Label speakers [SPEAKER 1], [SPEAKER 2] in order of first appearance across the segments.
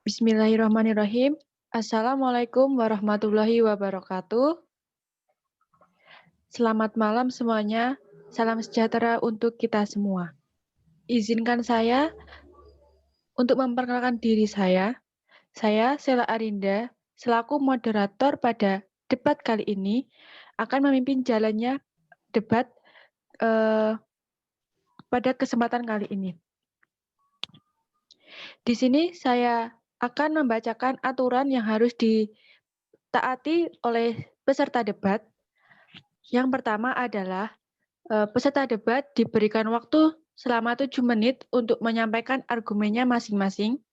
[SPEAKER 1] Bismillahirrahmanirrahim. Assalamualaikum warahmatullahi wabarakatuh. Selamat malam semuanya. Salam sejahtera untuk kita semua. Izinkan saya untuk memperkenalkan diri saya. Saya Sela Arinda, selaku moderator pada debat kali ini, akan memimpin jalannya debat pada kesempatan kali ini. Di sini saya akan membacakan aturan yang harus ditaati oleh peserta debat. Yang pertama adalah peserta debat diberikan waktu selama 7 menit untuk menyampaikan argumennya masing-masing.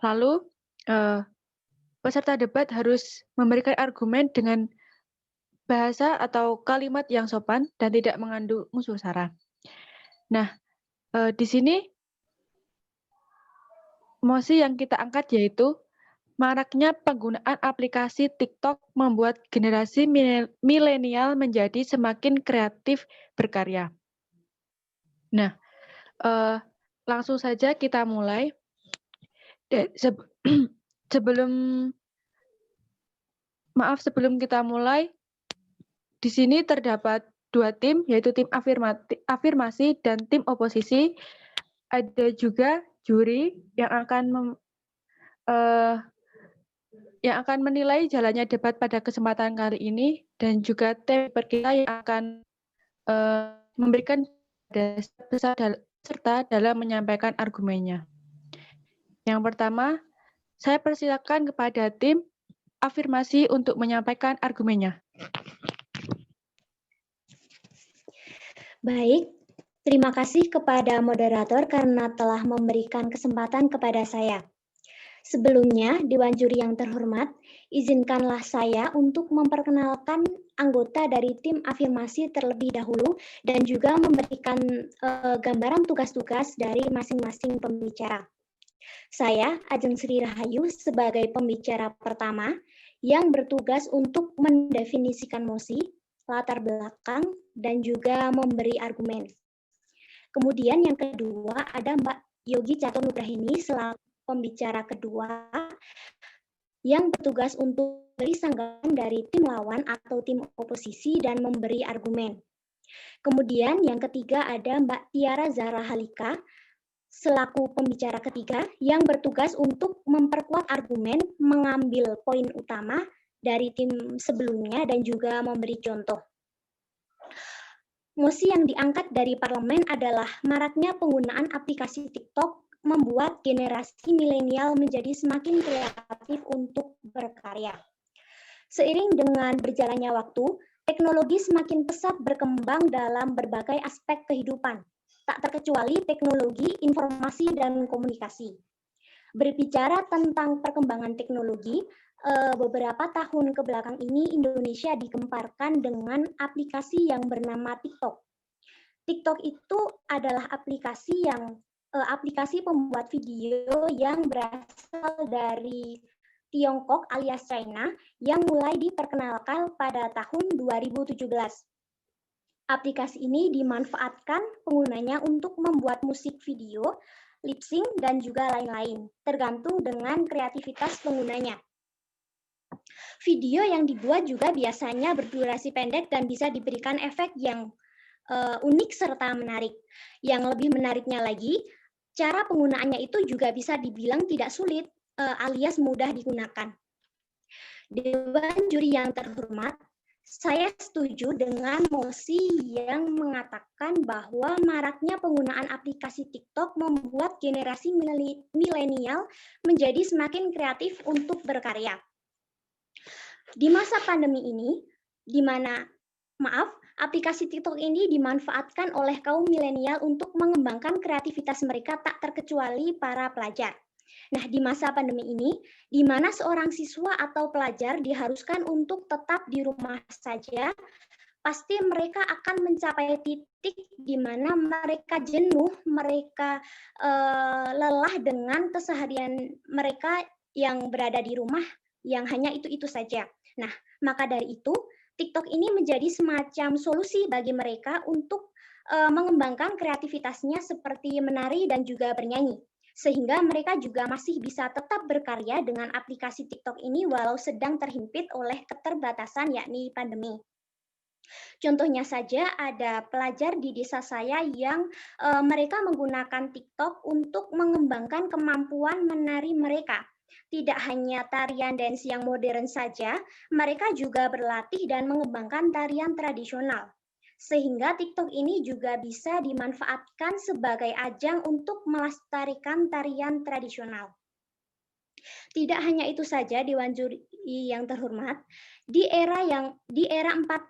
[SPEAKER 1] Lalu peserta debat harus memberikan argumen dengan bahasa atau kalimat yang sopan dan tidak mengandung unsur sara. Nah, di sini mosi yang kita angkat yaitu maraknya penggunaan aplikasi TikTok membuat generasi milenial menjadi semakin kreatif berkarya. Nah, langsung saja kita mulai. Sebelum kita mulai, di sini terdapat 2 tim, yaitu tim afirmasi dan tim oposisi. Ada juga juri yang akan menilai jalannya debat pada kesempatan kali ini, dan juga tim kita yang akan memberikan peserta dalam menyampaikan argumennya. Yang pertama, saya persilakan kepada tim afirmasi untuk menyampaikan argumennya.
[SPEAKER 2] Baik, terima kasih kepada moderator karena telah memberikan kesempatan kepada saya. Sebelumnya, Dewan Juri yang terhormat, izinkanlah saya untuk memperkenalkan anggota dari tim afirmasi terlebih dahulu dan juga memberikan gambaran tugas-tugas dari masing-masing pembicara. Saya, Ajeng Sri Rahayu, sebagai pembicara pertama yang bertugas untuk mendefinisikan mosi, latar belakang, dan juga memberi argumen. Kemudian yang kedua ada Mbak Yogi Catur Nugrahini selaku pembicara kedua yang bertugas untuk beri sanggahan dari tim lawan atau tim oposisi dan memberi argumen. Kemudian yang ketiga ada Mbak Tiara Zahra Halika selaku pembicara ketiga yang bertugas untuk memperkuat argumen, mengambil poin utama dari tim sebelumnya dan juga memberi contoh. Mosi yang diangkat dari parlemen adalah maraknya penggunaan aplikasi TikTok membuat generasi milenial menjadi semakin kreatif untuk berkarya. Seiring dengan berjalannya waktu, teknologi semakin pesat berkembang dalam berbagai aspek kehidupan, tak terkecuali teknologi, informasi, dan komunikasi. Berbicara tentang perkembangan teknologi, beberapa tahun ke belakang ini Indonesia digemparkan dengan aplikasi yang bernama TikTok. TikTok itu adalah aplikasi pembuat video yang berasal dari Tiongkok alias China yang mulai diperkenalkan pada tahun 2017. Aplikasi ini dimanfaatkan penggunanya untuk membuat musik video, lip sync, dan juga lain-lain, tergantung dengan kreativitas penggunanya. Video yang dibuat juga biasanya berdurasi pendek dan bisa diberikan efek yang unik serta menarik. Yang lebih menariknya lagi, cara penggunaannya itu juga bisa dibilang tidak sulit alias mudah digunakan. Dewan Juri yang terhormat, saya setuju dengan mosi yang mengatakan bahwa maraknya penggunaan aplikasi TikTok membuat generasi milenial menjadi semakin kreatif untuk berkarya. Di masa pandemi ini, aplikasi TikTok ini dimanfaatkan oleh kaum milenial untuk mengembangkan kreativitas mereka tak terkecuali para pelajar. Nah, di masa pandemi ini, di mana seorang siswa atau pelajar diharuskan untuk tetap di rumah saja, pasti mereka akan mencapai titik di mana mereka jenuh, mereka lelah dengan keseharian mereka yang berada di rumah yang hanya itu-itu saja. Nah, maka dari itu, TikTok ini menjadi semacam solusi bagi mereka untuk mengembangkan kreativitasnya seperti menari dan juga bernyanyi. sehingga mereka juga masih bisa tetap berkarya dengan aplikasi TikTok ini walau sedang terhimpit oleh keterbatasan yakni pandemi. Contohnya saja ada pelajar di desa saya yang mereka menggunakan TikTok untuk mengembangkan kemampuan menari mereka. Tidak hanya tarian dance yang modern saja, mereka juga berlatih dan mengembangkan tarian tradisional. Sehingga TikTok ini juga bisa dimanfaatkan sebagai ajang untuk melestarikan tarian tradisional. Tidak hanya itu saja Dewan Juri yang terhormat, di era 4.0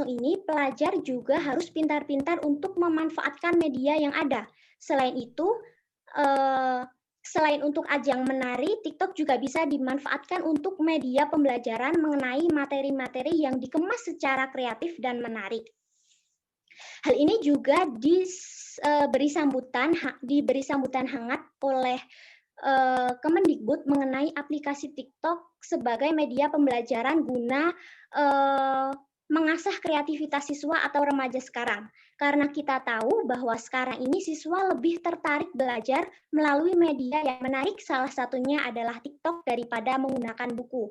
[SPEAKER 2] ini pelajar juga harus pintar-pintar untuk memanfaatkan media yang ada. Selain itu, selain untuk ajang menari, TikTok juga bisa dimanfaatkan untuk media pembelajaran mengenai materi-materi yang dikemas secara kreatif dan menarik. Hal ini juga diberi sambutan hangat oleh Kemendikbud mengenai aplikasi TikTok sebagai media pembelajaran guna mengasah kreativitas siswa atau remaja sekarang. Karena kita tahu bahwa sekarang ini siswa lebih tertarik belajar melalui media yang menarik, salah satunya adalah TikTok daripada menggunakan buku.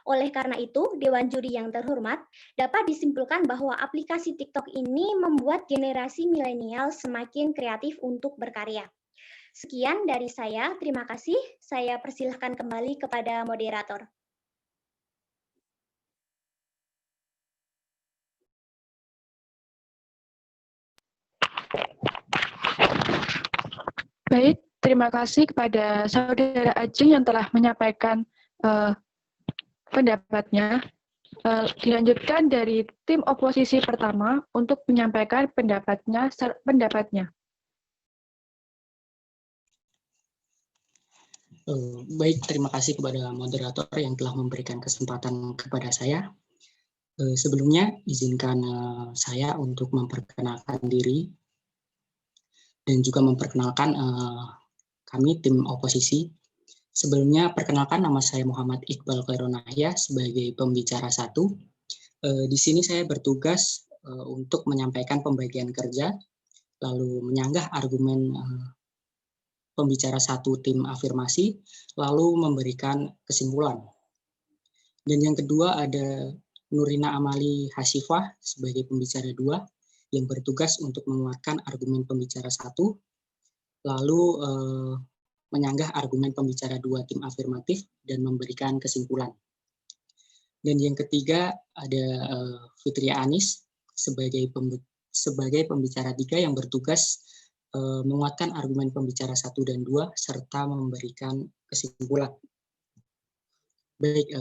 [SPEAKER 2] Oleh karena itu, Dewan Juri yang terhormat, dapat disimpulkan bahwa aplikasi TikTok ini membuat generasi milenial semakin kreatif untuk berkarya. Sekian dari saya, terima kasih. Saya persilahkan kembali kepada moderator.
[SPEAKER 1] Baik, terima kasih kepada Saudara Ajeng yang telah menyampaikan pendapatnya. Dilanjutkan dari tim oposisi pertama untuk menyampaikan pendapatnya.
[SPEAKER 3] Baik, terima kasih kepada moderator yang telah memberikan kesempatan kepada saya. Sebelumnya, izinkan saya untuk memperkenalkan diri dan juga memperkenalkan kami tim oposisi. Sebelumnya, perkenalkan nama saya Muhammad Iqbal Khaironahya sebagai pembicara 1. Di sini saya bertugas untuk menyampaikan pembagian kerja, lalu menyanggah argumen pembicara 1 tim afirmasi, lalu memberikan kesimpulan. Dan yang kedua ada Nurina Amali Hasifah sebagai pembicara 2 yang bertugas untuk menguatkan argumen pembicara 1, lalu menyanggah argumen pembicara 2 tim afirmatif dan memberikan kesimpulan. Dan yang ketiga ada Fitria Anis sebagai pembicara 3 yang bertugas menguatkan argumen pembicara 1 dan 2 serta memberikan kesimpulan. Baik,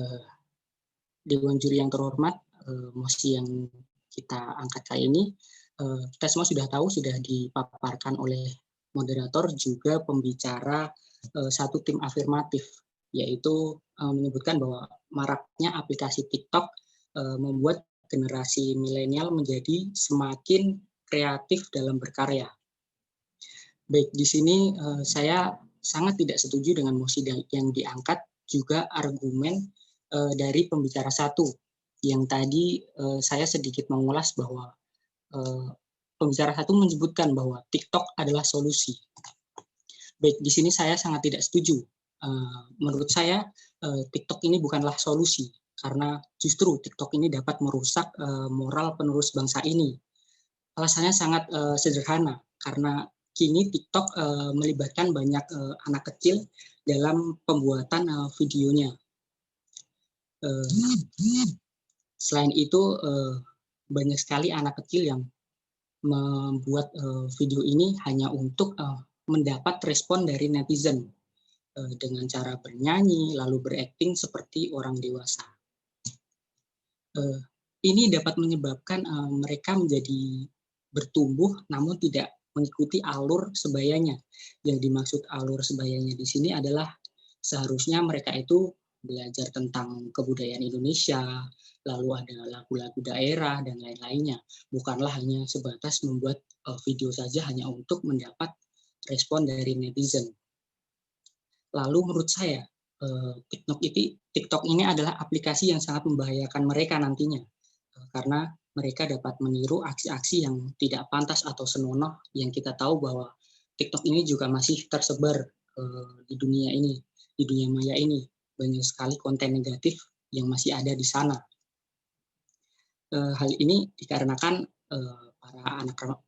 [SPEAKER 3] Dewan Juri yang terhormat, mosi yang kita angkat kali ini kita semua sudah tahu, sudah dipaparkan oleh moderator juga pembicara 1 tim afirmatif, yaitu menyebutkan bahwa maraknya aplikasi TikTok membuat generasi milenial menjadi semakin kreatif dalam berkarya. Baik, di sini saya sangat tidak setuju dengan mosi yang diangkat, juga argumen dari pembicara 1 yang tadi saya sedikit mengulas bahwa pembicara 1 menyebutkan bahwa TikTok adalah solusi. Baik, di sini saya sangat tidak setuju. Menurut saya TikTok ini bukanlah solusi, karena justru TikTok ini dapat merusak moral penerus bangsa ini. Alasannya sangat sederhana, karena kini TikTok melibatkan banyak anak kecil dalam pembuatan videonya. Selain itu, banyak sekali anak kecil yang membuat video ini hanya untuk mendapat respon dari netizen dengan cara bernyanyi lalu berakting seperti orang dewasa. Ini dapat menyebabkan mereka menjadi bertumbuh namun tidak mengikuti alur sebayanya. Yang dimaksud alur sebayanya di sini adalah seharusnya mereka itu belajar tentang kebudayaan Indonesia, lalu ada lagu-lagu daerah dan lain-lainnya. Bukanlah hanya sebatas membuat video saja hanya untuk mendapat respon dari netizen. Lalu menurut saya TikTok ini adalah aplikasi yang sangat membahayakan mereka nantinya, karena mereka dapat meniru aksi-aksi yang tidak pantas atau senonoh yang kita tahu bahwa TikTok ini juga masih tersebar di dunia ini, di dunia maya ini. Banyak sekali konten negatif yang masih ada di sana. Hal ini dikarenakan para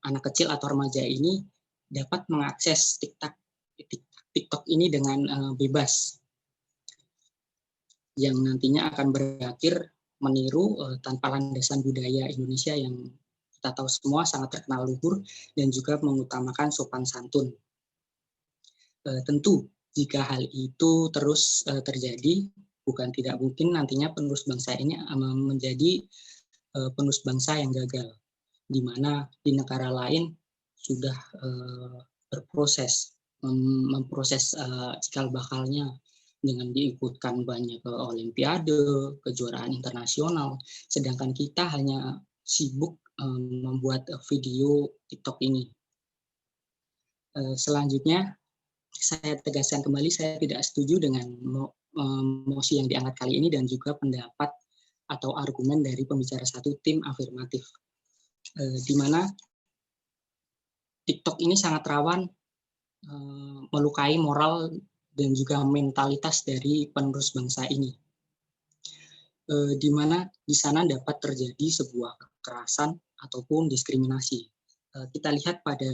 [SPEAKER 3] anak kecil atau remaja ini dapat mengakses TikTok ini dengan bebas, yang nantinya akan berakhir meniru tanpa landasan budaya Indonesia yang kita tahu semua sangat terkenal luhur dan juga mengutamakan sopan santun. Tentu jika hal itu terus terjadi, bukan tidak mungkin nantinya penerus bangsa ini menjadi penerus bangsa yang gagal, di mana di negara lain sudah berproses memproses cikal bakalnya dengan diikutkan banyak ke olimpiade, kejuaraan internasional, sedangkan kita hanya sibuk membuat video TikTok ini. Selanjutnya, saya tegaskan kembali, saya tidak setuju dengan mosi yang diangkat kali ini dan juga pendapat atau argumen dari pembicara satu tim afirmatif, di mana TikTok ini sangat rawan melukai moral dan juga mentalitas dari penerus bangsa ini, di mana di sana dapat terjadi sebuah kekerasan ataupun diskriminasi. Kita lihat pada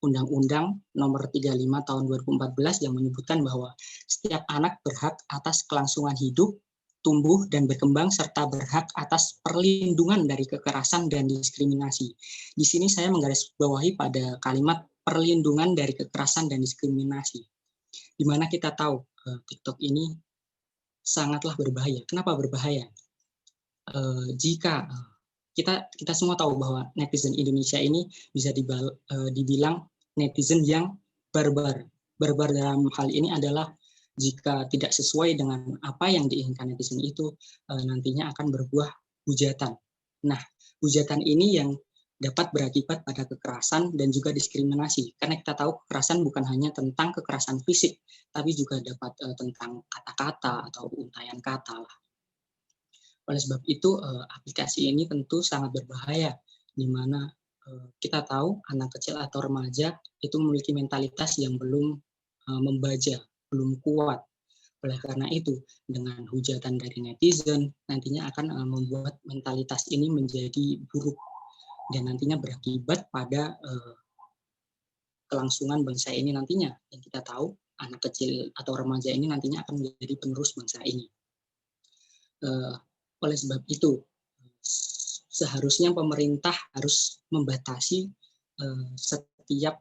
[SPEAKER 3] Undang-Undang Nomor 35 Tahun 2014 yang menyebutkan bahwa setiap anak berhak atas kelangsungan hidup, tumbuh dan berkembang serta berhak atas perlindungan dari kekerasan dan diskriminasi. Di sini saya menggarisbawahi pada kalimat perlindungan dari kekerasan dan diskriminasi, di mana kita tahu TikTok ini sangatlah berbahaya. Kenapa berbahaya? Jika kita semua tahu bahwa netizen Indonesia ini bisa dibilang netizen yang barbar. Barbar dalam hal ini adalah jika tidak sesuai dengan apa yang diinginkan netizen itu, nantinya akan berbuah hujatan. Nah, hujatan ini yang dapat berakibat pada kekerasan dan juga diskriminasi. Karena kita tahu kekerasan bukan hanya tentang kekerasan fisik, tapi juga dapat tentang kata-kata atau untayan kata lah. Oleh sebab itu, aplikasi ini tentu sangat berbahaya, di mana kita tahu anak kecil atau remaja itu memiliki mentalitas yang belum membaja, belum kuat. Oleh karena itu, dengan hujatan dari netizen, nantinya akan membuat mentalitas ini menjadi buruk dan nantinya berakibat pada kelangsungan bangsa ini nantinya. Yang kita tahu, anak kecil atau remaja ini nantinya akan menjadi penerus bangsa ini. Oleh sebab itu, seharusnya pemerintah harus membatasi setiap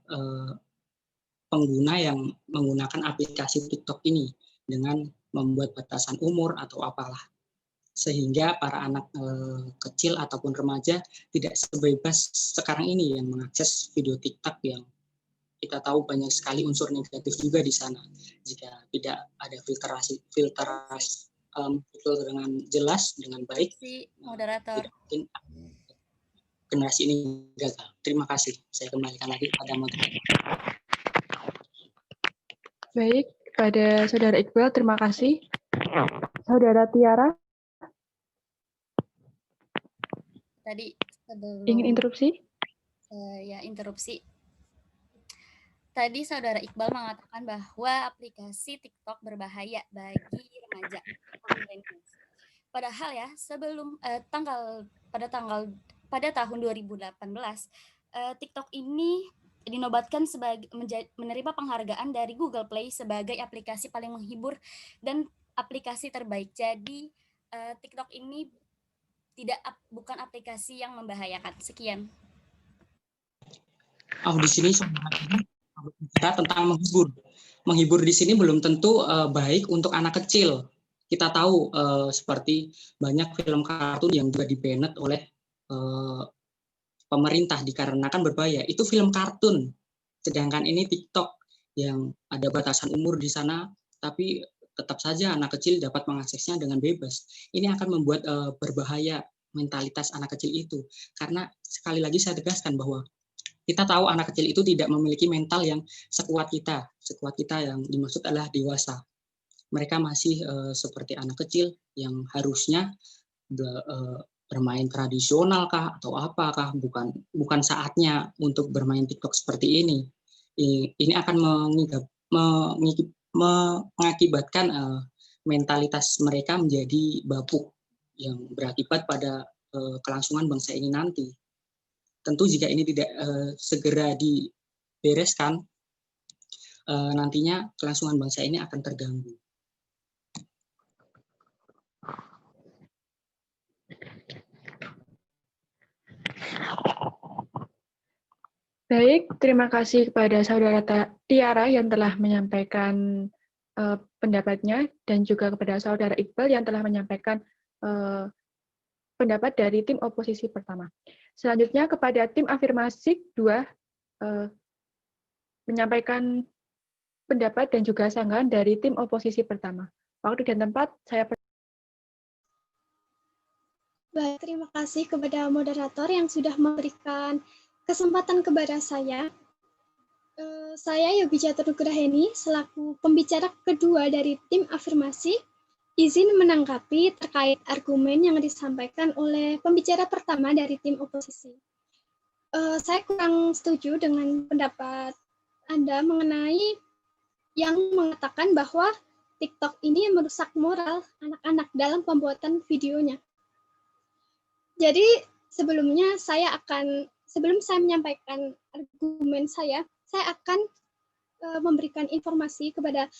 [SPEAKER 3] pengguna yang menggunakan aplikasi TikTok ini dengan membuat batasan umur atau apalah, sehingga para anak kecil ataupun remaja tidak sebebas sekarang ini yang mengakses video TikTok yang kita tahu banyak sekali unsur negatif juga di sana. Jika tidak ada filter dengan jelas, dengan baik,
[SPEAKER 4] si moderator,
[SPEAKER 3] mungkin generasi ini gagal. Terima kasih. Saya kembalikan lagi pada moderator.
[SPEAKER 1] Baik, pada Saudara Iqbal, terima kasih. Saudara Tiara,
[SPEAKER 4] tadi sebelum
[SPEAKER 1] ingin interupsi?
[SPEAKER 4] Interupsi. Tadi Saudara Iqbal mengatakan bahwa aplikasi TikTok berbahaya bagi remaja. Padahal ya, sebelum pada tahun 2018, TikTok ini dinobatkan sebagai menerima penghargaan dari Google Play sebagai aplikasi paling menghibur dan aplikasi terbaik. Jadi TikTok ini bukan aplikasi yang membahayakan. Sekian.
[SPEAKER 3] Di sini bicara tentang menghibur. Menghibur di sini belum tentu baik untuk anak kecil. Kita tahu seperti banyak film kartun yang juga di-banned oleh pemerintah dikarenakan berbahaya. Itu film kartun. Sedangkan ini TikTok yang ada batasan umur di sana, tapi tetap saja anak kecil dapat mengaksesnya dengan bebas. Ini akan membuat berbahaya mentalitas anak kecil itu. Karena sekali lagi saya tegaskan bahwa kita tahu anak kecil itu tidak memiliki mental yang sekuat kita. Sekuat kita yang dimaksud adalah dewasa. Mereka masih seperti anak kecil yang harusnya bermain tradisional kah atau apakah, bukan saatnya untuk bermain TikTok seperti ini. Ini akan mengakibatkan mentalitas mereka menjadi bapuk yang berakibat pada kelangsungan bangsa ini nanti. Tentu jika ini tidak segera dibereskan, nantinya kelangsungan bangsa ini akan terganggu.
[SPEAKER 1] Baik, terima kasih kepada Saudara Tiara yang telah menyampaikan pendapatnya, dan juga kepada Saudara Iqbal yang telah menyampaikan pendapat dari tim oposisi pertama. Selanjutnya kepada tim afirmasi 2 menyampaikan pendapat dan juga sanggahan dari tim oposisi pertama. Waktu dan tempat saya
[SPEAKER 5] Baik, terima kasih kepada moderator yang sudah memberikan kesempatan kepada saya. Saya Yogi Jatunugraheni selaku pembicara kedua dari tim afirmasi izin menanggapi terkait argumen yang disampaikan oleh pembicara pertama dari tim oposisi. Saya kurang setuju dengan pendapat Anda mengenai yang mengatakan bahwa TikTok ini merusak moral anak-anak dalam pembuatan videonya. Jadi sebelum saya menyampaikan argumen saya akan memberikan informasi kepada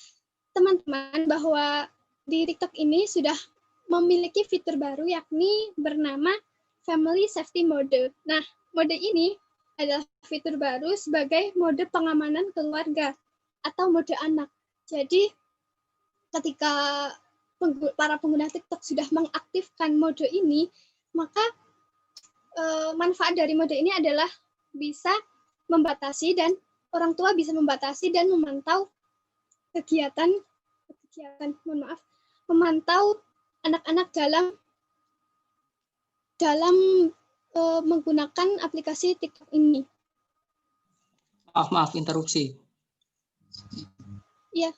[SPEAKER 5] teman-teman bahwa di TikTok ini sudah memiliki fitur baru yakni bernama Family Safety Mode. Nah, mode ini adalah fitur baru sebagai mode pengamanan keluarga atau mode anak. Jadi ketika para pengguna TikTok sudah mengaktifkan mode ini, maka manfaat dari mode ini adalah bisa membatasi dan orang tua bisa membatasi dan memantau memantau anak-anak dalam menggunakan aplikasi TikTok ini.
[SPEAKER 3] Maaf interupsi.
[SPEAKER 5] Iya.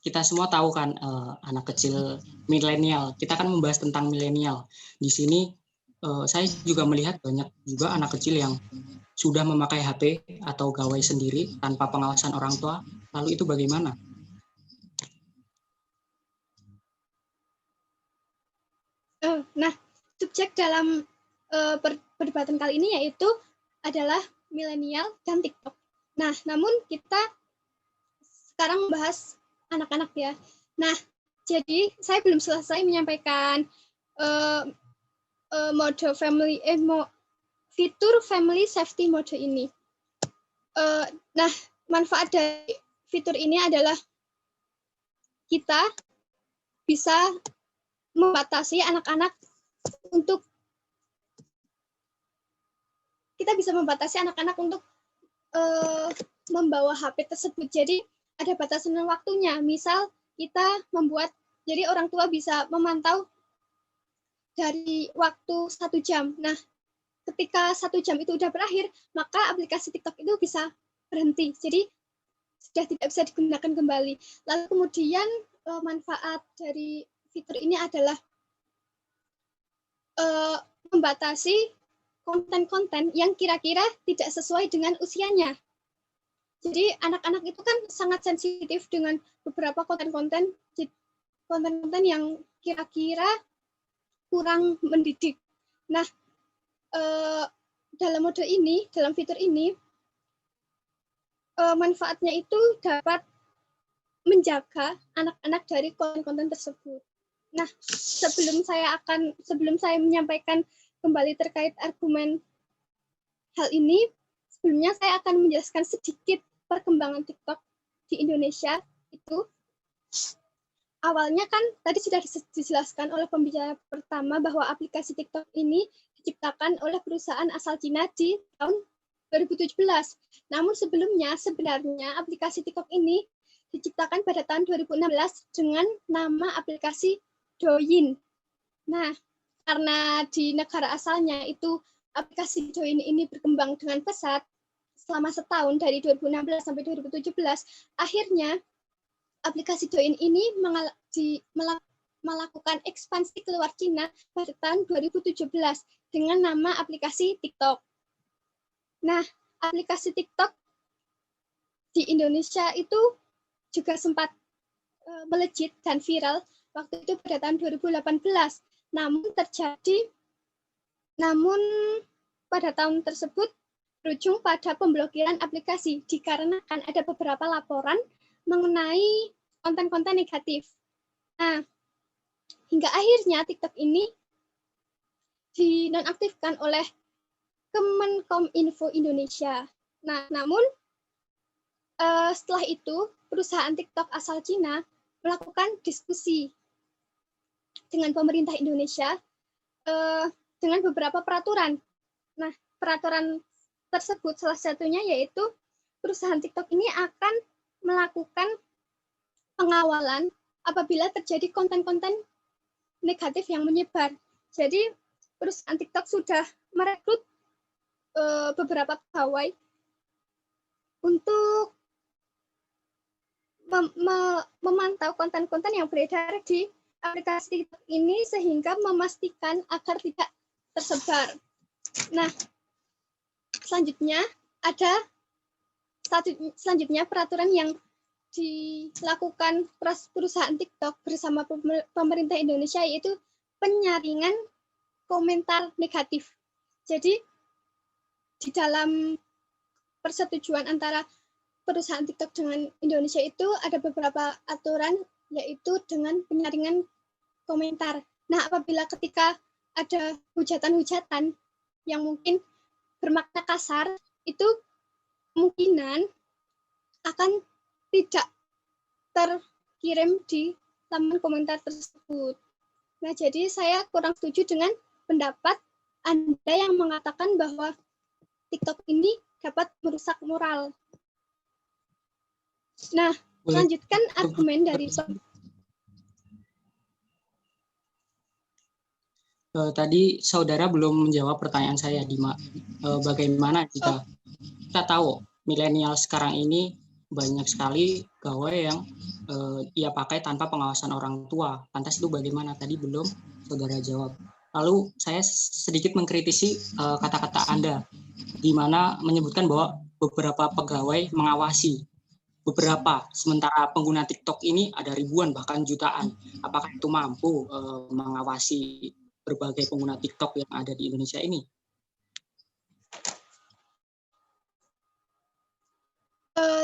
[SPEAKER 3] Kita semua tahu kan anak kecil milenial. Kita akan membahas tentang milenial. Di sini saya juga melihat banyak juga anak kecil yang sudah memakai HP atau gawai sendiri tanpa pengawasan orang tua. Lalu itu bagaimana?
[SPEAKER 5] Nah, subjek dalam perdebatan kali ini yaitu adalah milenial dan TikTok. Nah, namun kita sekarang membahas anak-anak ya. Nah, jadi saya belum selesai menyampaikan fitur Family Safety Mode ini. Nah, manfaat dari fitur ini adalah kita bisa membatasi anak-anak untuk membawa HP tersebut. Jadi ada batasan waktunya. Misal kita jadi orang tua bisa memantau dari waktu 1 jam. Nah, ketika 1 jam itu udah berakhir, maka aplikasi TikTok itu bisa berhenti. Jadi sudah tidak bisa digunakan kembali. Lalu kemudian manfaat dari fitur ini adalah membatasi konten-konten yang kira-kira tidak sesuai dengan usianya. Jadi anak-anak itu kan sangat sensitif dengan beberapa konten-konten yang kira-kira kurang mendidik. Nah, dalam fitur ini, manfaatnya itu dapat menjaga anak-anak dari konten-konten tersebut. Nah, sebelum saya menyampaikan kembali terkait argumen hal ini, sebelumnya saya akan menjelaskan sedikit perkembangan TikTok di Indonesia itu. Awalnya kan tadi sudah dijelaskan oleh pembicara pertama bahwa aplikasi TikTok ini diciptakan oleh perusahaan asal Cina di tahun 2017. Namun sebelumnya sebenarnya aplikasi TikTok ini diciptakan pada tahun 2016 dengan nama aplikasi Douyin. Nah, karena di negara asalnya itu aplikasi Douyin ini berkembang dengan pesat selama setahun dari 2016 sampai 2017, akhirnya aplikasi Douyin ini melakukan ekspansi keluar Cina pada tahun 2017 dengan nama aplikasi TikTok. Nah, aplikasi TikTok di Indonesia itu juga sempat melejit dan viral waktu itu pada tahun 2018. Namun pada tahun tersebut berujung pada pemblokiran aplikasi dikarenakan ada beberapa laporan mengenai konten-konten negatif. Nah, hingga akhirnya TikTok ini dinonaktifkan oleh Kemenkominfo Indonesia. Nah, namun setelah itu perusahaan TikTok asal Cina melakukan diskusi dengan pemerintah Indonesia dengan beberapa peraturan. Nah, peraturan tersebut salah satunya yaitu perusahaan TikTok ini akan melakukan pengawalan apabila terjadi konten-konten negatif yang menyebar. Jadi perusahaan TikTok sudah merekrut beberapa pegawai untuk memantau konten-konten yang beredar di aplikasi TikTok ini sehingga memastikan agar tidak tersebar. Nah, selanjutnya peraturan yang dilakukan perusahaan TikTok bersama pemerintah Indonesia yaitu penyaringan komentar negatif. Jadi di dalam persetujuan antara perusahaan TikTok dengan Indonesia itu ada beberapa aturan yaitu dengan penyaringan komentar. Nah, apabila ketika ada hujatan-hujatan yang mungkin bermakna kasar, itu kemungkinan akan tidak terkirim di laman komentar tersebut. Nah, jadi saya kurang setuju dengan pendapat Anda yang mengatakan bahwa TikTok ini dapat merusak moral. Nah, lanjutkan argumen dari
[SPEAKER 3] tadi saudara belum menjawab pertanyaan saya, Dima. Bagaimana jika kita tahu milenial sekarang ini banyak sekali gawai yang ia pakai tanpa pengawasan orang tua. Lantas itu bagaimana? Tadi belum saudara jawab. Lalu saya sedikit mengkritisi kata-kata Anda, di mana menyebutkan bahwa beberapa pegawai mengawasi. Beberapa, sementara pengguna TikTok ini ada ribuan bahkan jutaan. Apakah itu mampu mengawasi berbagai pengguna TikTok yang ada di Indonesia ini?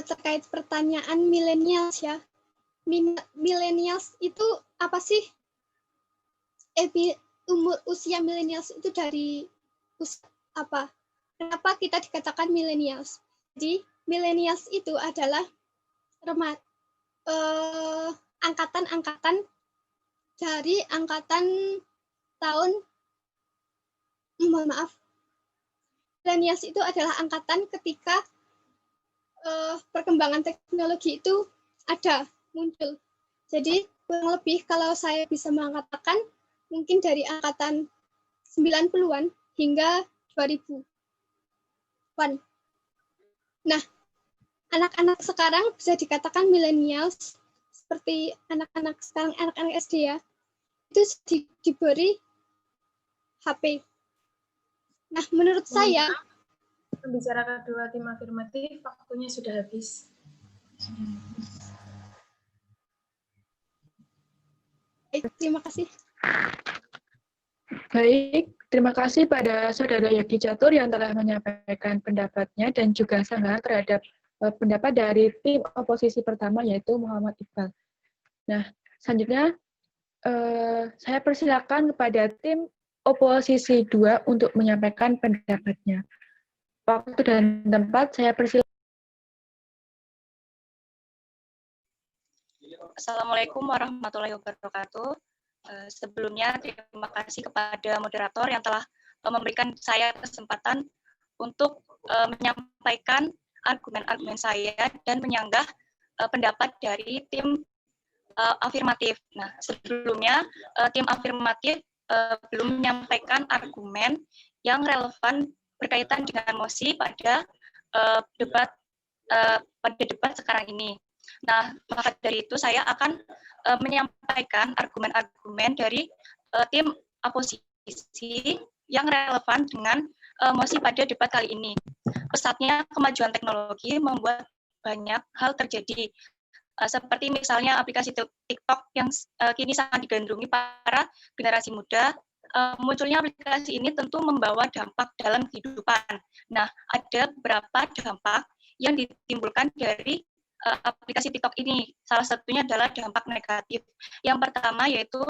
[SPEAKER 5] Terkait pertanyaan millennials ya. Millennials itu apa sih? Umur usia millennials itu dari usia apa? Kenapa kita dikatakan millennials? Jadi millennials itu adalah angkatan-angkatan dari angkatan tahun millennials itu adalah angkatan ketika perkembangan teknologi itu muncul. Jadi kurang lebih kalau saya bisa mengatakan mungkin dari angkatan 90-an hingga 2000-an. Nah, anak-anak sekarang bisa dikatakan millennials seperti anak-anak sekarang, anak-anak SD ya, itu diberi HP. Nah, menurut saya
[SPEAKER 6] pembicara kedua tim afirmatif, waktunya sudah habis.
[SPEAKER 5] Baik, terima kasih.
[SPEAKER 1] Baik, terima kasih pada Saudara Yogi Catur yang telah menyampaikan pendapatnya dan juga sanggahan terhadap pendapat dari tim oposisi pertama yaitu Muhammad Iqbal. Nah, selanjutnya saya persilakan kepada tim oposisi 2 untuk menyampaikan pendapatnya. Waktu dan tempat saya persilakan.
[SPEAKER 7] Assalamualaikum warahmatullahi wabarakatuh. Sebelumnya terima kasih kepada moderator yang telah memberikan saya kesempatan untuk menyampaikan argumen-argumen saya dan menyanggah pendapat dari tim afirmatif. Nah, sebelumnya tim afirmatif belum menyampaikan argumen yang relevan berkaitan dengan mosi pada debat sekarang ini. Nah, maka dari itu saya akan menyampaikan argumen-argumen dari tim oposisi yang relevan dengan mosi pada debat kali ini. Pesatnya kemajuan teknologi membuat banyak hal terjadi. Seperti misalnya aplikasi TikTok yang kini sangat digandrungi para generasi muda. Munculnya aplikasi ini tentu membawa dampak dalam kehidupan. Nah, ada beberapa dampak yang ditimbulkan dari aplikasi TikTok ini. Salah satunya adalah dampak negatif. Yang pertama yaitu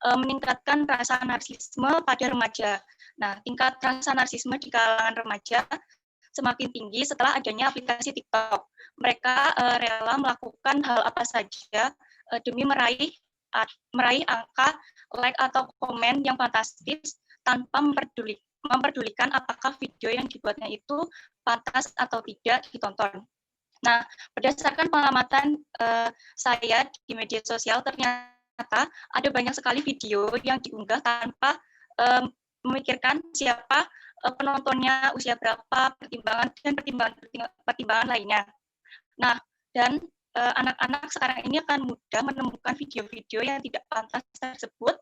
[SPEAKER 7] meningkatkan rasa narsisme pada remaja. Nah, tingkat rasa narsisme di kalangan remaja semakin tinggi setelah adanya aplikasi TikTok. Mereka rela melakukan hal apa saja demi meraih angka like atau komen yang fantastis tanpa memperdulikan apakah video yang dibuatnya itu pantas atau tidak ditonton. Nah, berdasarkan pengamatan saya di media sosial, ternyata ada banyak sekali video yang diunggah tanpa memikirkan siapa penontonnya, usia berapa, pertimbangan dan pertimbangan lainnya. Nah, dan anak-anak sekarang ini akan mudah menemukan video-video yang tidak pantas tersebut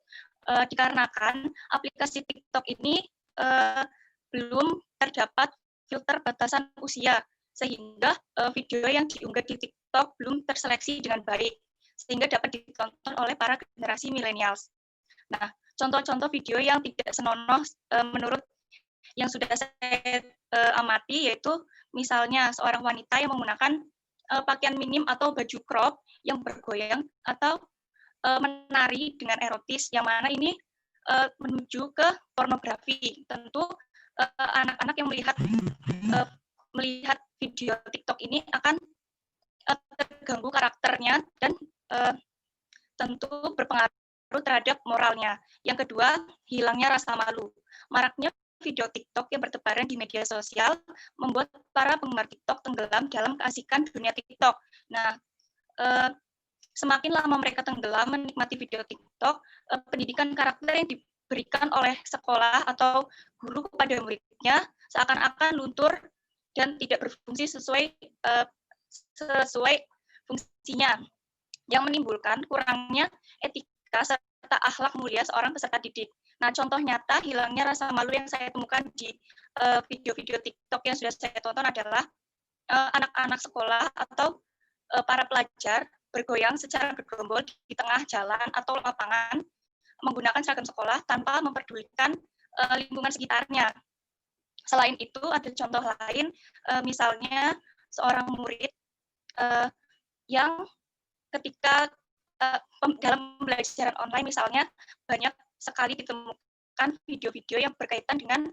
[SPEAKER 7] dikarenakan aplikasi TikTok ini belum terdapat filter batasan usia, sehingga video yang diunggah di TikTok belum terseleksi dengan baik, sehingga dapat ditonton oleh para generasi milenials. Nah, contoh-contoh video yang tidak senonoh menurut yang sudah saya amati yaitu misalnya seorang wanita yang menggunakan pakaian minim atau baju crop yang bergoyang atau menari dengan erotis, yang mana ini menuju ke pornografi. Tentu anak-anak yang melihat video TikTok ini akan terganggu karakternya dan tentu berpengaruh terhadap moralnya. Yang kedua, hilangnya rasa malu. Maraknya video TikTok yang bertebaran di media sosial membuat para penggemar TikTok tenggelam dalam keasikan dunia TikTok. Nah, semakin lama mereka tenggelam menikmati video TikTok, pendidikan karakter yang diberikan oleh sekolah atau guru kepada muridnya seakan-akan luntur dan tidak berfungsi sesuai fungsinya, yang menimbulkan kurangnya etika serta akhlak mulia seorang peserta didik. Nah, contoh nyata hilangnya rasa malu yang saya temukan di video-video TikTok yang sudah saya tonton adalah anak-anak sekolah atau para pelajar bergoyang secara bergerombol di tengah jalan atau lapangan menggunakan seragam sekolah tanpa memperdulikan lingkungan sekitarnya. Selain itu, ada contoh lain, misalnya seorang murid yang ketika dalam pembelajaran online misalnya banyak sekali ditemukan video-video yang berkaitan dengan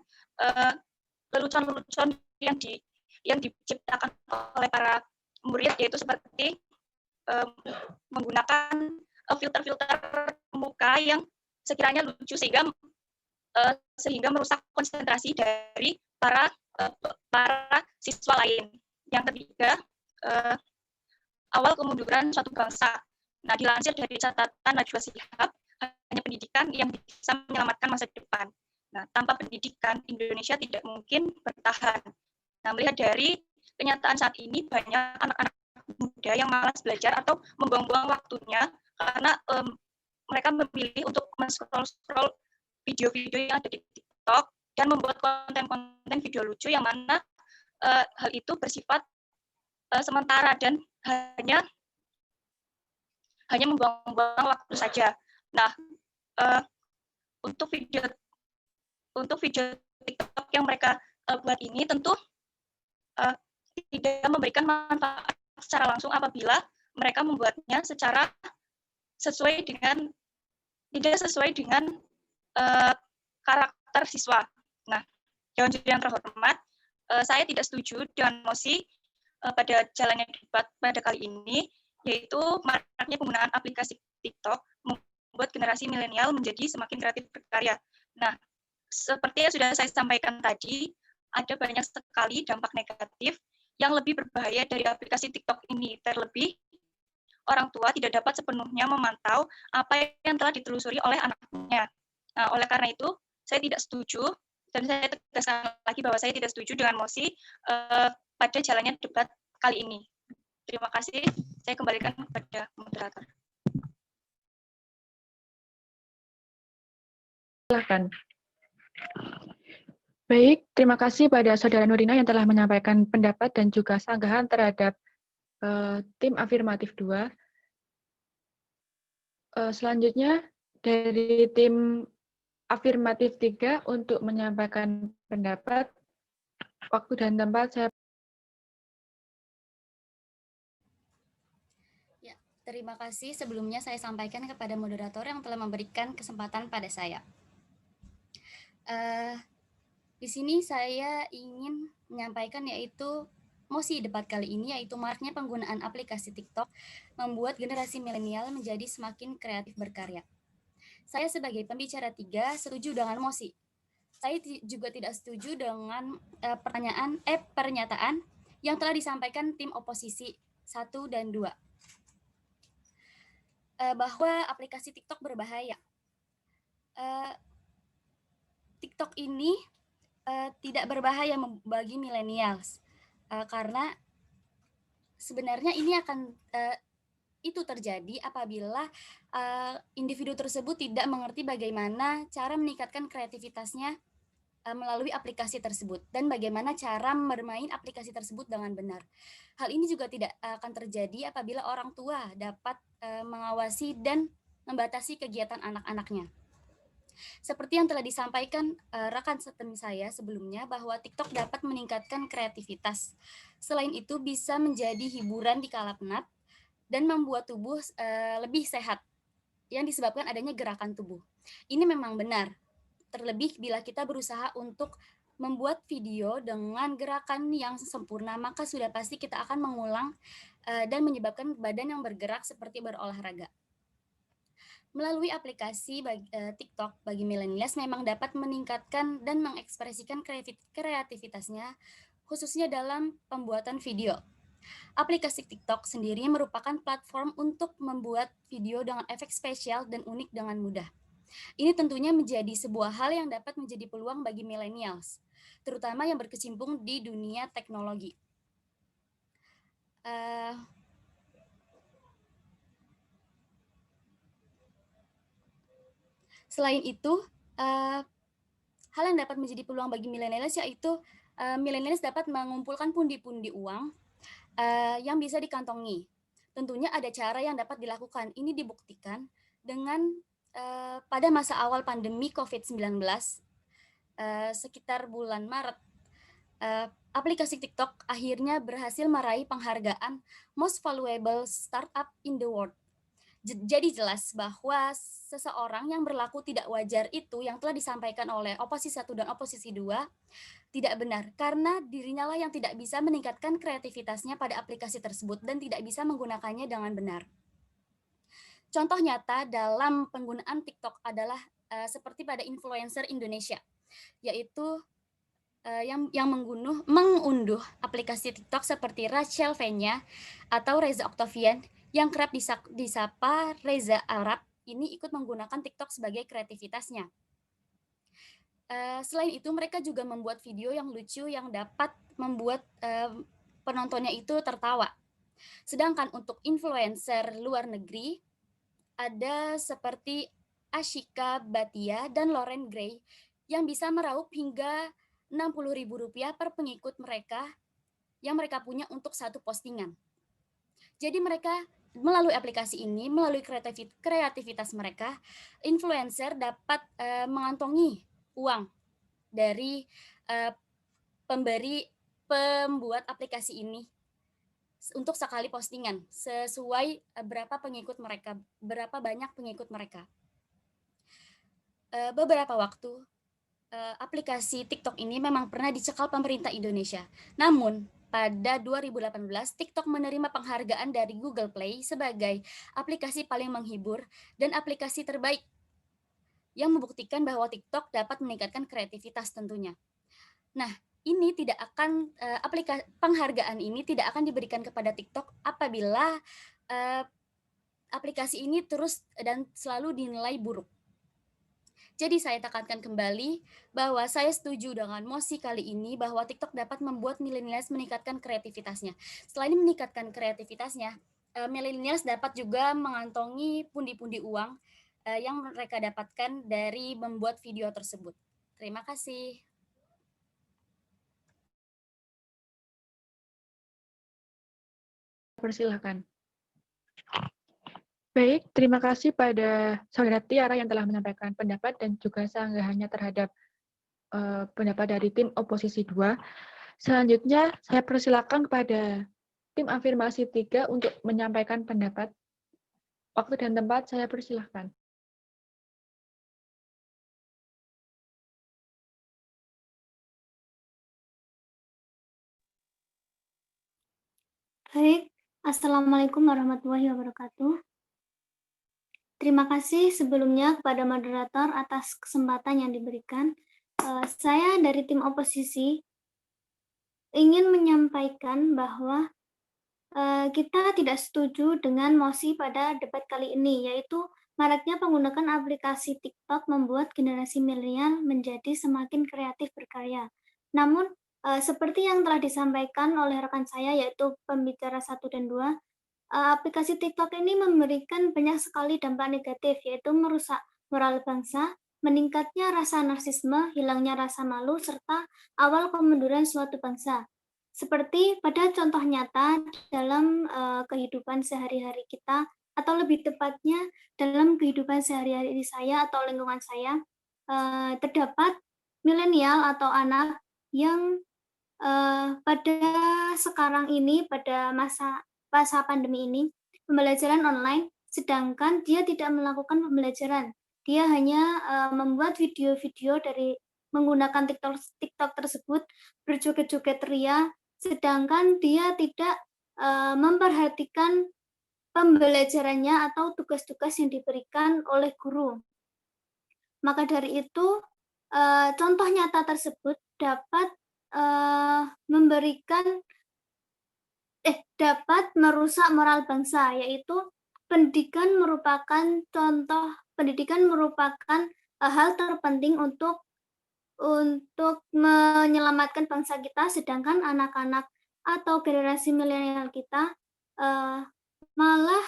[SPEAKER 7] lelucon-lelucon yang diciptakan oleh para murid, yaitu seperti menggunakan filter-filter muka yang sekiranya lucu sehingga merusak konsentrasi dari para siswa lain. Yang ketiga, awal kemunduran suatu bangsa. Nah, dilansir dari catatan Najwa Shihab, hanya pendidikan yang bisa menyelamatkan masa depan. Nah, tanpa pendidikan, Indonesia tidak mungkin bertahan. Nah, melihat dari kenyataan saat ini, banyak anak-anak muda yang malas belajar atau membuang-buang waktunya karena mereka memilih untuk men-scroll video-video yang ada di TikTok dan membuat konten-konten video lucu yang mana hal itu bersifat sementara dan hanya membuang-buang waktu saja. Nah, untuk video TikTok yang mereka buat ini tentu tidak memberikan manfaat secara langsung apabila mereka membuatnya tidak sesuai dengan karakter siswa. Nah, Dewan Juri yang terhormat, saya tidak setuju dengan mosi pada jalannya debat pada kali ini, yaitu maraknya penggunaan aplikasi TikTok membuat generasi milenial menjadi semakin kreatif berkarya. Nah, seperti yang sudah saya sampaikan tadi, ada banyak sekali dampak negatif yang lebih berbahaya dari aplikasi TikTok ini. Terlebih, orang tua tidak dapat sepenuhnya memantau apa yang telah ditelusuri oleh anaknya. Nah, oleh karena itu, saya tidak setuju, dan saya tegaskan lagi bahwa saya tidak setuju dengan mosi pada jalannya debat kali ini. Terima kasih, saya kembalikan kepada moderator.
[SPEAKER 1] Silakan. Baik, terima kasih pada Saudara Nurina yang telah menyampaikan pendapat dan juga sanggahan terhadap tim afirmatif 2. Selanjutnya dari tim afirmatif 3 untuk menyampaikan pendapat. Waktu dan tempat saya.
[SPEAKER 4] Ya, terima kasih. Sebelumnya saya sampaikan kepada moderator yang telah memberikan kesempatan pada saya. Di sini saya ingin menyampaikan yaitu mosi debat kali ini, yaitu maraknya penggunaan aplikasi TikTok membuat generasi milenial menjadi semakin kreatif berkarya. Saya sebagai pembicara 3 setuju dengan mosi. Saya juga tidak setuju dengan pernyataan yang telah disampaikan tim oposisi 1 dan 2. Bahwa aplikasi TikTok berbahaya. TikTok ini tidak berbahaya bagi millennials karena sebenarnya ini akan itu terjadi apabila individu tersebut tidak mengerti bagaimana cara meningkatkan kreativitasnya melalui aplikasi tersebut dan bagaimana cara bermain aplikasi tersebut dengan benar. Hal ini juga tidak akan terjadi apabila orang tua dapat mengawasi dan membatasi kegiatan anak-anaknya. Seperti yang telah disampaikan rekan setim saya sebelumnya bahwa TikTok dapat meningkatkan kreativitas. Selain itu bisa menjadi hiburan di kala penat dan membuat tubuh lebih sehat yang disebabkan adanya gerakan tubuh. Ini memang benar. Terlebih bila kita berusaha untuk membuat video dengan gerakan yang sempurna, maka sudah pasti kita akan mengulang dan menyebabkan badan yang bergerak seperti berolahraga. Melalui aplikasi TikTok bagi millennials memang dapat meningkatkan dan mengekspresikan kreativitasnya, khususnya dalam pembuatan video. Aplikasi TikTok sendiri merupakan platform untuk membuat video dengan efek spesial dan unik dengan mudah. Ini tentunya menjadi sebuah hal yang dapat menjadi peluang bagi millennials, terutama yang berkecimpung di dunia teknologi. Selain itu, hal yang dapat menjadi peluang bagi millennials yaitu millennials dapat mengumpulkan pundi-pundi uang yang bisa dikantongi. Tentunya ada cara yang dapat dilakukan. Ini dibuktikan dengan pada masa awal pandemi COVID-19, sekitar bulan Maret, aplikasi TikTok akhirnya berhasil meraih penghargaan Most Valuable Startup in the World. Jadi jelas bahwa seseorang yang berlaku tidak wajar itu yang telah disampaikan oleh oposisi 1 dan oposisi 2 tidak benar, karena dirinya lah yang tidak bisa meningkatkan kreativitasnya pada aplikasi tersebut dan tidak bisa menggunakannya dengan benar. Contoh nyata dalam penggunaan TikTok adalah seperti pada influencer Indonesia, yaitu yang mengunduh aplikasi TikTok seperti Rachel Fenya atau Reza Octavian yang kerap disapa Reza Arab, ini ikut menggunakan TikTok sebagai kreativitasnya. Selain itu, mereka juga membuat video yang lucu yang dapat membuat penontonnya itu tertawa. Sedangkan untuk influencer luar negeri, ada seperti Ashika Bhatia dan Lauren Gray yang bisa meraup hingga Rp60.000 per pengikut mereka yang mereka punya untuk satu postingan. Jadi mereka melalui aplikasi ini, melalui kreativitas mereka, influencer dapat mengantongi uang dari pembuat aplikasi ini untuk sekali postingan sesuai berapa banyak pengikut mereka. Beberapa waktu aplikasi TikTok ini memang pernah dicekal pemerintah Indonesia. Namun pada 2018, TikTok menerima penghargaan dari Google Play sebagai aplikasi paling menghibur dan aplikasi terbaik yang membuktikan bahwa TikTok dapat meningkatkan kreativitas tentunya. Nah, ini tidak akan penghargaan ini tidak akan diberikan kepada TikTok apabila aplikasi ini terus dan selalu dinilai buruk. Jadi saya tekankan kembali bahwa saya setuju dengan mosi kali ini bahwa TikTok dapat membuat millennials meningkatkan kreativitasnya. Selain meningkatkan kreativitasnya, millennials dapat juga mengantongi pundi-pundi uang yang mereka dapatkan dari membuat video tersebut. Terima kasih.
[SPEAKER 1] persilahkan. Baik, terima kasih pada Saudara Tiara yang telah menyampaikan pendapat dan juga sanggahannya terhadap pendapat dari tim oposisi 2. Selanjutnya, saya persilakan kepada tim afirmasi 3 untuk menyampaikan pendapat. Waktu dan tempat saya persilahkan.
[SPEAKER 8] Baik, Assalamualaikum warahmatullahi wabarakatuh. Terima kasih sebelumnya kepada moderator atas kesempatan yang diberikan. Saya dari tim oposisi ingin menyampaikan bahwa kita tidak setuju dengan mosi pada debat kali ini, yaitu maraknya penggunaan aplikasi TikTok membuat generasi milenial menjadi semakin kreatif berkarya. Namun, seperti yang telah disampaikan oleh rekan saya, yaitu pembicara 1 dan 2, aplikasi TikTok ini memberikan banyak sekali dampak negatif, yaitu merusak moral bangsa, meningkatnya rasa narsisme, hilangnya rasa malu, serta awal kemunduran suatu bangsa. Seperti pada contoh nyata dalam kehidupan sehari-hari kita, atau lebih tepatnya dalam kehidupan sehari-hari saya atau lingkungan saya, terdapat milenial atau anak yang pada sekarang ini, pada masa pandemi ini, pembelajaran online, sedangkan dia tidak melakukan pembelajaran. Dia hanya membuat video-video dari menggunakan TikTok tersebut, berjoget-joget ria, sedangkan dia tidak memperhatikan pembelajarannya atau tugas-tugas yang diberikan oleh guru. Maka dari itu, contoh nyata tersebut dapat dapat merusak moral bangsa, yaitu pendidikan merupakan hal terpenting untuk menyelamatkan bangsa kita, sedangkan anak-anak atau generasi milenial kita malah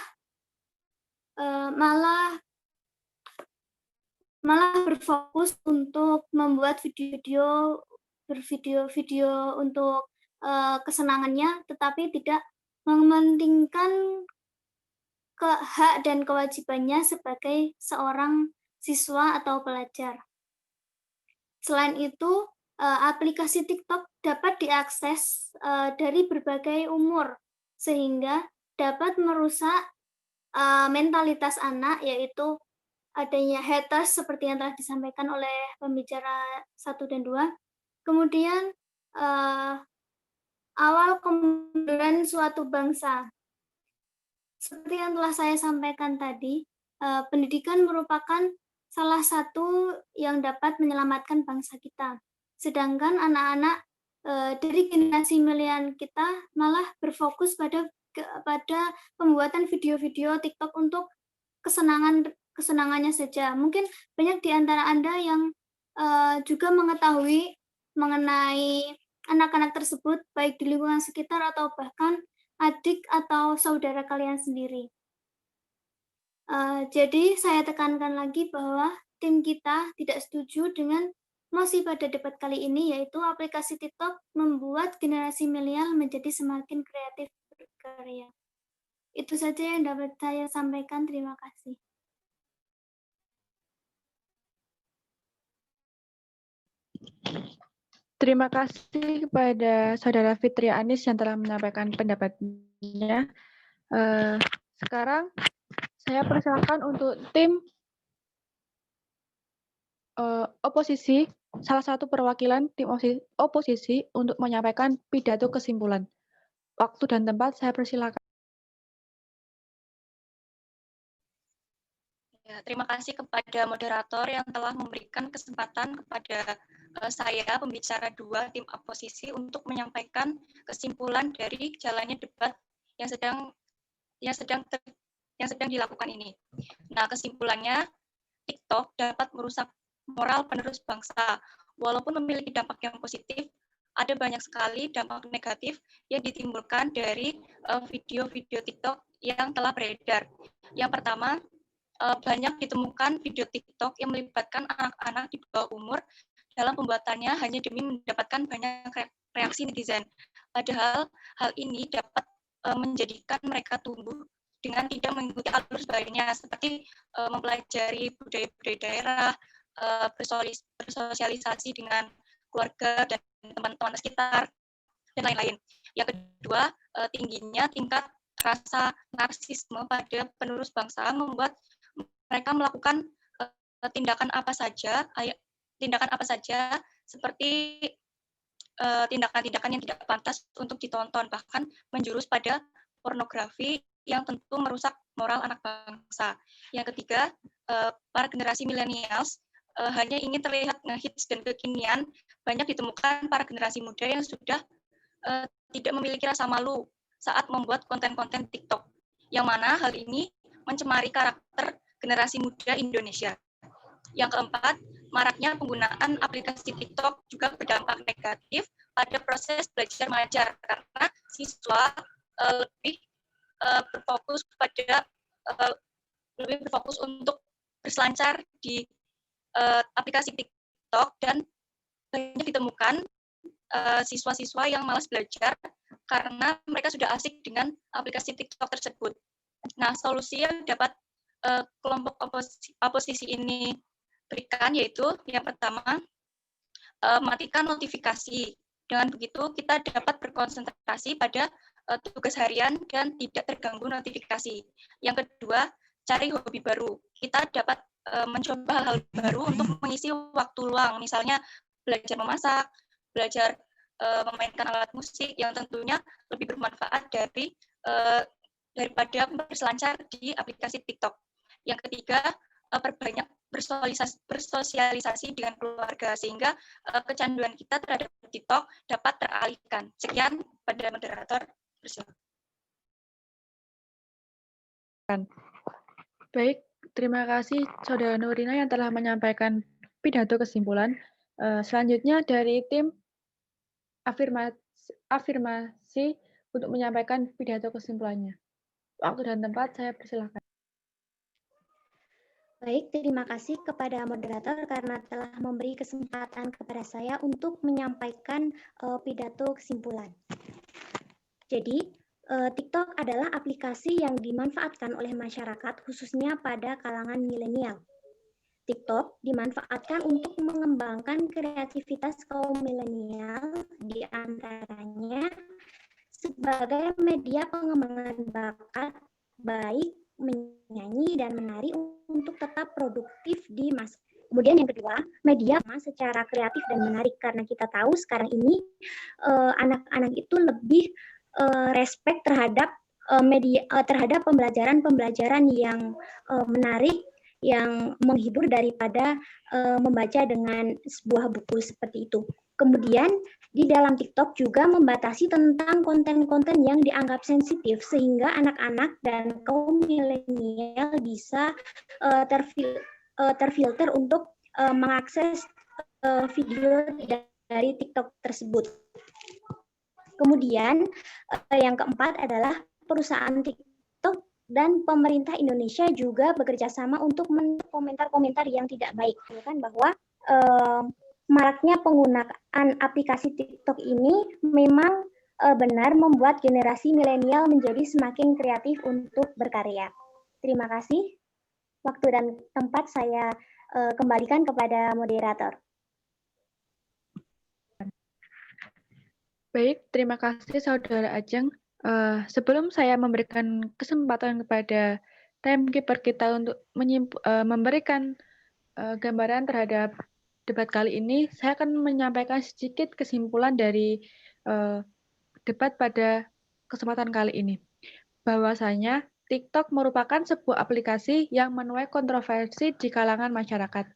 [SPEAKER 8] berfokus untuk membuat video untuk kesenangannya, tetapi tidak mementingkan hak dan kewajibannya sebagai seorang siswa atau pelajar. Selain itu, aplikasi TikTok dapat diakses dari berbagai umur, sehingga dapat merusak mentalitas anak, yaitu adanya haters seperti yang telah disampaikan oleh pembicara 1 dan 2. Kemudian awal kemunduran suatu bangsa. Seperti yang telah saya sampaikan tadi, pendidikan merupakan salah satu yang dapat menyelamatkan bangsa kita. Sedangkan anak-anak dari generasi milenial kita malah berfokus pada pembuatan video-video TikTok untuk kesenangannya saja. Mungkin banyak di antara Anda yang juga mengetahui mengenai anak-anak tersebut, baik di lingkungan sekitar atau bahkan adik atau saudara kalian sendiri. Jadi saya tekankan lagi bahwa tim kita tidak setuju dengan mosi pada debat kali ini, yaitu aplikasi TikTok membuat generasi milenial menjadi semakin kreatif berkarya. Itu saja yang dapat saya sampaikan. Terima kasih.
[SPEAKER 1] Terima kasih kepada Saudara Fitri Anis yang telah menyampaikan pendapatnya. Sekarang saya persilakan untuk tim oposisi, salah satu perwakilan tim oposisi untuk menyampaikan pidato kesimpulan. Waktu dan tempat saya persilakan.
[SPEAKER 7] Ya, terima kasih kepada moderator yang telah memberikan kesempatan kepada saya, pembicara 2 tim oposisi, untuk menyampaikan kesimpulan dari jalannya debat yang sedang dilakukan ini. Nah, kesimpulannya, TikTok dapat merusak moral penerus bangsa. Walaupun memiliki dampak yang positif, ada banyak sekali dampak negatif yang ditimbulkan dari video-video TikTok yang telah beredar. Yang pertama, banyak ditemukan video TikTok yang melibatkan anak-anak di bawah umur dalam pembuatannya hanya demi mendapatkan banyak reaksi netizen. Padahal hal ini dapat menjadikan mereka tumbuh dengan tidak mengikuti alur sebaliknya, seperti mempelajari budaya-budaya daerah, bersosialisasi dengan keluarga dan teman-teman sekitar, dan lain-lain. Yang kedua, tingginya tingkat rasa narsisme pada penerus bangsa membuat mereka melakukan tindakan apa saja seperti tindakan-tindakan yang tidak pantas untuk ditonton, bahkan menjurus pada pornografi yang tentu merusak moral anak bangsa. Yang ketiga, para generasi millennials hanya ingin terlihat ngehits dan kekinian. Banyak ditemukan para generasi muda yang sudah tidak memiliki rasa malu saat membuat konten-konten TikTok, yang mana hal ini mencemari karakter generasi muda Indonesia. Yang keempat, maraknya penggunaan aplikasi TikTok juga berdampak negatif pada proses belajar mengajar, karena siswa lebih berfokus untuk berselancar di aplikasi TikTok, dan banyak ditemukan siswa-siswa yang malas belajar karena mereka sudah asik dengan aplikasi TikTok tersebut. Nah, solusi yang dapat kelompok oposisi ini berikan yaitu yang pertama, matikan notifikasi. Dengan begitu kita dapat berkonsentrasi pada tugas harian dan tidak terganggu notifikasi. Yang kedua, cari hobi baru. Kita dapat mencoba hal-hal baru untuk mengisi waktu luang, misalnya belajar memasak, belajar memainkan alat musik yang tentunya lebih bermanfaat daripada berselancar di aplikasi TikTok. Yang ketiga, perbanyak bersosialisasi dengan keluarga sehingga kecanduan kita terhadap TikTok dapat teralihkan. Sekian pada moderator.
[SPEAKER 1] Baik, terima kasih Saudara Nurina yang telah menyampaikan pidato kesimpulan. Selanjutnya dari tim afirmasi untuk menyampaikan pidato kesimpulannya. Waktu dan tempat saya persilakan.
[SPEAKER 2] Baik, terima kasih kepada moderator karena telah memberi kesempatan kepada saya untuk menyampaikan pidato kesimpulan. Jadi, TikTok adalah aplikasi yang dimanfaatkan oleh masyarakat, khususnya pada kalangan milenial. TikTok dimanfaatkan untuk mengembangkan kreativitas kaum milenial, di antaranya sebagai media pengembangan bakat, baik menyanyi dan menari untuk tetap produktif di masa. Kemudian yang kedua, media secara kreatif dan menarik, karena kita tahu sekarang ini anak-anak itu lebih respect terhadap media, terhadap pembelajaran yang menarik, yang menghibur daripada membaca dengan sebuah buku seperti itu. Kemudian di dalam TikTok juga membatasi tentang konten-konten yang dianggap sensitif, sehingga anak-anak dan kaum milenial bisa terfilter untuk mengakses video dari TikTok tersebut. Kemudian yang keempat adalah perusahaan TikTok dan pemerintah Indonesia juga bekerja sama untuk menutup komentar-komentar yang tidak baik. Kan bahwa maraknya penggunaan aplikasi TikTok ini memang benar membuat generasi milenial menjadi semakin kreatif untuk berkarya. Terima kasih. Waktu dan tempat saya kembalikan kepada moderator.
[SPEAKER 1] Baik, terima kasih Saudara Ajeng. Sebelum saya memberikan kesempatan kepada timekeeper kita untuk memberikan gambaran terhadap debat kali ini, saya akan menyampaikan sedikit kesimpulan dari debat pada kesempatan kali ini. Bahwasanya TikTok merupakan sebuah aplikasi yang menuai kontroversi di kalangan masyarakat.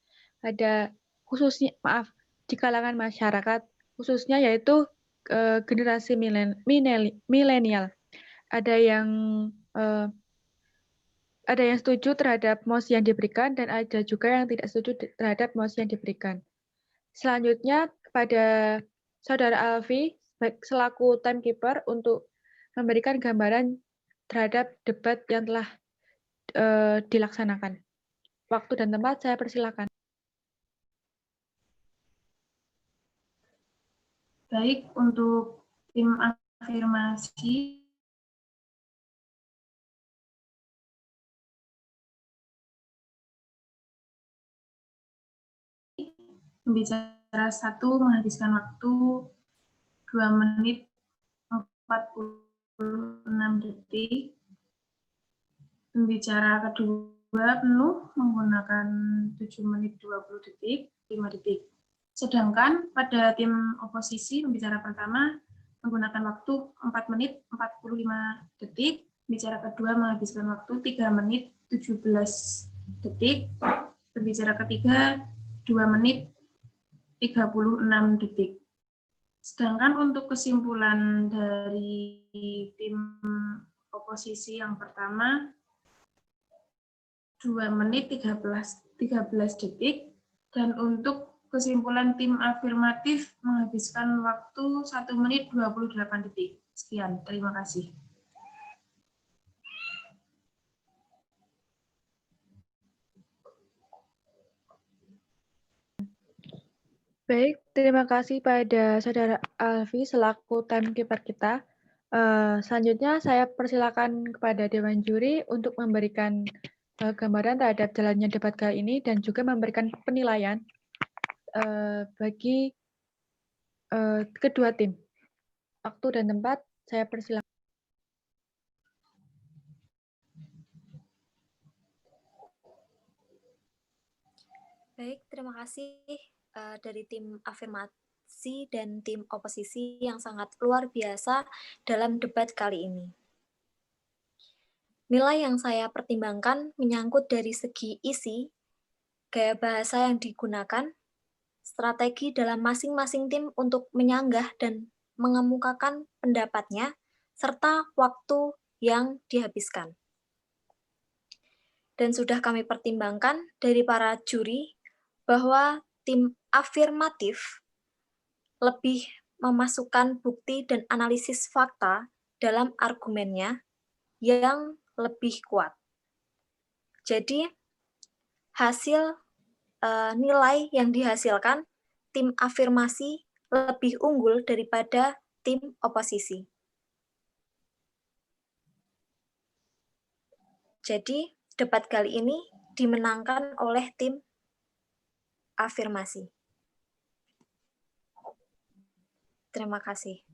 [SPEAKER 1] Di kalangan masyarakat khususnya yaitu generasi milenial. Ada yang setuju terhadap mosi yang diberikan dan ada juga yang tidak setuju terhadap mosi yang diberikan. Selanjutnya kepada Saudara Alfi selaku timekeeper untuk memberikan gambaran terhadap debat yang telah dilaksanakan. Waktu dan tempat saya persilakan.
[SPEAKER 6] Baik, untuk tim afirmasi Pembicara 1 menghabiskan waktu 2 menit 46 detik. Pembicara kedua penuh menggunakan 7 menit 20 detik, 5 detik. Sedangkan pada tim oposisi, pembicara pertama menggunakan waktu 4 menit 45 detik, pembicara kedua menghabiskan waktu 3 menit 17 detik, pembicara ketiga 2 menit 36 detik. Sedangkan untuk kesimpulan dari tim oposisi yang pertama 2 menit 13 detik, dan untuk kesimpulan tim afirmatif menghabiskan waktu 1 menit 28 detik. Sekian, terima kasih.
[SPEAKER 1] Baik, terima kasih pada Saudara Alfi selaku timekeeper kita. Selanjutnya saya persilakan kepada Dewan Juri untuk memberikan gambaran terhadap jalannya debat kali ini dan juga memberikan penilaian bagi kedua tim. Waktu dan tempat saya persilakan.
[SPEAKER 9] Baik, terima kasih dari tim afirmasi dan tim oposisi yang sangat luar biasa dalam debat kali ini. Nilai yang saya pertimbangkan menyangkut dari segi isi, gaya bahasa yang digunakan, strategi dalam masing-masing tim untuk menyanggah dan mengemukakan pendapatnya, serta waktu yang dihabiskan. Dan sudah kami pertimbangkan dari para juri bahwa tim afirmatif lebih memasukkan bukti dan analisis fakta dalam argumennya yang lebih kuat. Jadi, hasil nilai yang dihasilkan tim afirmasi lebih unggul daripada tim oposisi. Jadi, debat kali ini dimenangkan oleh tim afirmasi. Terima kasih.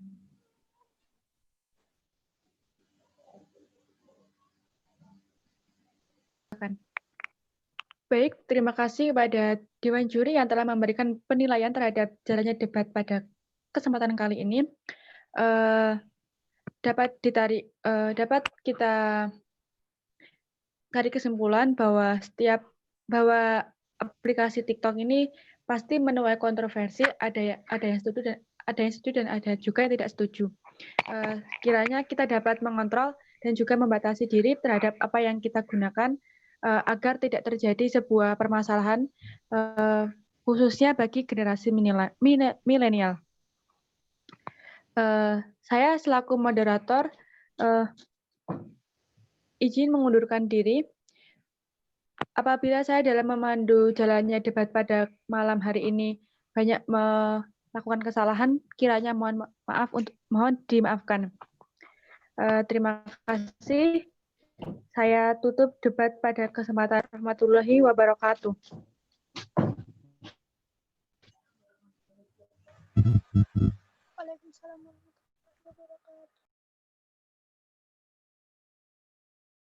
[SPEAKER 1] Baik, terima kasih kepada Dewan Juri yang telah memberikan penilaian terhadap jalannya debat pada kesempatan kali ini. Dapat kita tarik kesimpulan bahwa aplikasi TikTok ini pasti menuai kontroversi, ada yang setuju dan ada juga yang tidak setuju. Kiranya kita dapat mengontrol dan juga membatasi diri terhadap apa yang kita gunakan agar tidak terjadi sebuah permasalahan khususnya bagi generasi milenial. Saya selaku moderator izin mengundurkan diri. Apabila saya dalam memandu jalannya debat pada malam hari ini banyak melakukan kesalahan, kiranya mohon dimaafkan. Terima kasih. Saya tutup debat pada kesempatan warahmatullahi wabarakatuh.
[SPEAKER 5] Waalaikumsalam.